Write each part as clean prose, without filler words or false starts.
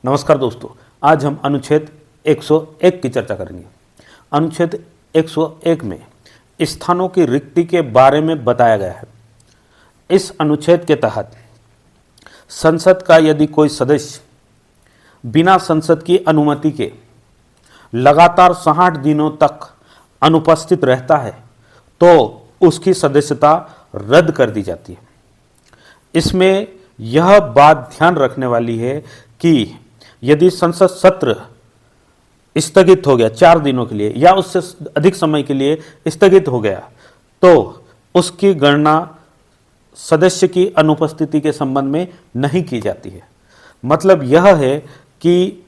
नमस्कार दोस्तों, आज हम अनुच्छेद 101 की चर्चा करेंगे। अनुच्छेद 101 में स्थानों की रिक्ति के बारे में बताया गया है। इस अनुच्छेद के तहत संसद का यदि कोई सदस्य बिना संसद की अनुमति के लगातार 60 दिनों तक अनुपस्थित रहता है तो उसकी सदस्यता रद्द कर दी जाती है। इसमें यह बात ध्यान रखने वाली है कि यदि संसद सत्र स्थगित हो गया 4 दिनों के लिए या उससे अधिक समय के लिए स्थगित हो गया तो उसकी गणना सदस्य की अनुपस्थिति के संबंध में नहीं की जाती है। मतलब यह है कि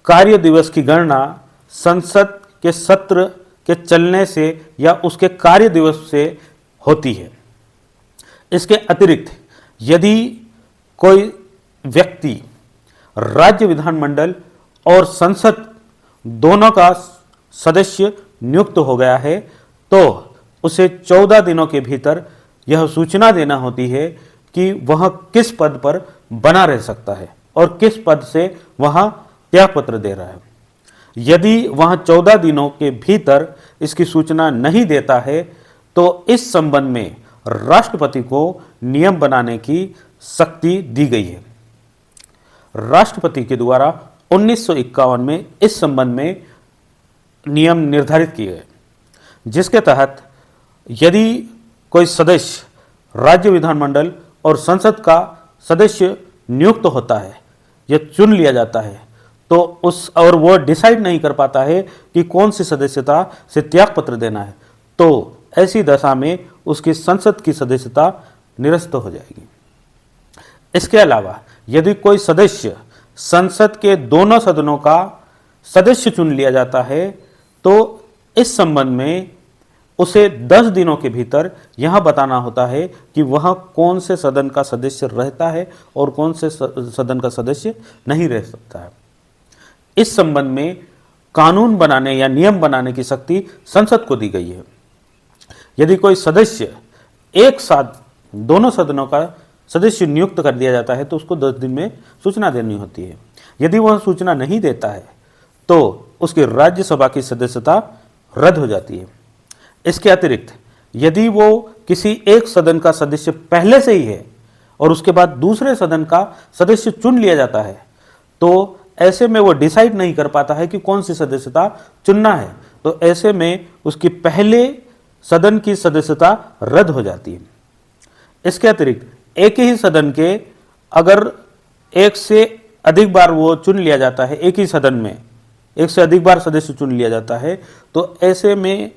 कार्य दिवस की गणना संसद के सत्र के चलने से या उसके कार्य दिवस से होती है। इसके अतिरिक्त यदि कोई व्यक्ति राज्य विधानमंडल और संसद दोनों का सदस्य नियुक्त हो गया है तो उसे 14 दिनों के भीतर यह सूचना देना होती है कि वह किस पद पर बना रह सकता है और किस पद से वह त्यागपत्र दे रहा है। यदि वह 14 दिनों के भीतर इसकी सूचना नहीं देता है तो इस संबंध में राष्ट्रपति को नियम बनाने की शक्ति दी गई है। राष्ट्रपति के द्वारा 1951 में इस संबंध में नियम निर्धारित किए गए, जिसके तहत यदि कोई सदस्य राज्य विधानमंडल और संसद का सदस्य नियुक्त होता है या चुन लिया जाता है तो और वो डिसाइड नहीं कर पाता है कि कौन सी सदस्यता से त्यागपत्र देना है तो ऐसी दशा में उसकी संसद की सदस्यता निरस्त हो जाएगी। इसके अलावा यदि कोई सदस्य संसद के दोनों सदनों का सदस्य चुन लिया जाता है तो इस संबंध में उसे 10 दिनों के भीतर यह बताना होता है कि वह कौन से सदन का सदस्य रहता है और कौन से सदन का सदस्य नहीं रह सकता है। इस संबंध में कानून बनाने या नियम बनाने की शक्ति संसद को दी गई है। यदि कोई सदस्य एक साथ दोनों सदनों का सदस्य नियुक्त कर दिया जाता है तो उसको 10 दिन में सूचना देनी होती है। यदि वह सूचना नहीं देता है तो उसकी राज्यसभा की सदस्यता रद्द हो जाती है। इसके अतिरिक्त यदि वो किसी एक सदन का सदस्य पहले से ही है और उसके बाद दूसरे सदन का सदस्य चुन लिया जाता है तो ऐसे में वो डिसाइड नहीं कर पाता है कि कौन सी सदस्यता चुनना है, तो ऐसे में उसकी पहले सदन की सदस्यता रद्द हो जाती है। इसके अतिरिक्त एक ही सदन के अगर एक से अधिक बार वो चुन लिया जाता है, एक ही सदन में एक से अधिक बार सदस्य चुन लिया जाता है तो ऐसे में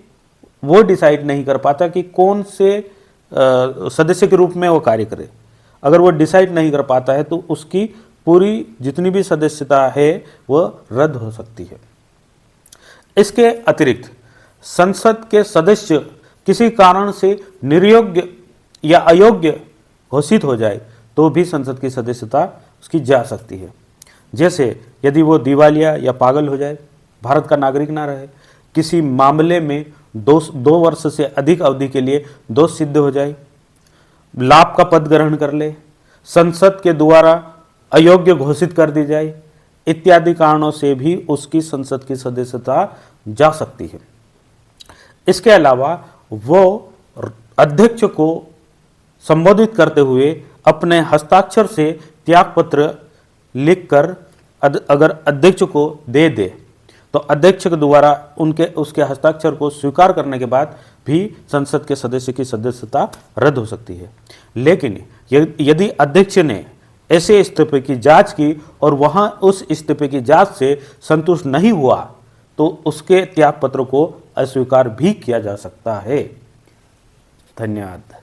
वो डिसाइड नहीं कर पाता कि कौन से सदस्य के रूप में वो कार्य करे। अगर वो डिसाइड नहीं कर पाता है तो उसकी पूरी जितनी भी सदस्यता है वह रद्द हो सकती है। इसके अतिरिक्त संसद के सदस्य किसी कारण से निर्योग्य या अयोग्य घोषित हो जाए तो भी संसद की सदस्यता उसकी जा सकती है। जैसे यदि वो दिवालिया या पागल हो जाए, भारत का नागरिक ना रहे, किसी मामले में 2 वर्ष से अधिक अवधि के लिए दोष सिद्ध हो जाए, लाभ का पद ग्रहण कर ले, संसद के द्वारा अयोग्य घोषित कर दी जाए, इत्यादि कारणों से भी उसकी संसद की सदस्यता जा सकती है। इसके अलावा वो अध्यक्ष को संबोधित करते हुए अपने हस्ताक्षर से त्यागपत्र लिखकर अगर अध्यक्ष को दे दे तो अध्यक्ष के द्वारा उसके हस्ताक्षर को स्वीकार करने के बाद भी संसद के सदस्य की सदस्यता रद्द हो सकती है। लेकिन यदि अध्यक्ष ने ऐसे इस्तीफे की जांच की और वहां उस इस्तीफे की जांच से संतुष्ट नहीं हुआ तो उसके त्यागपत्र को अस्वीकार भी किया जा सकता है। धन्यवाद।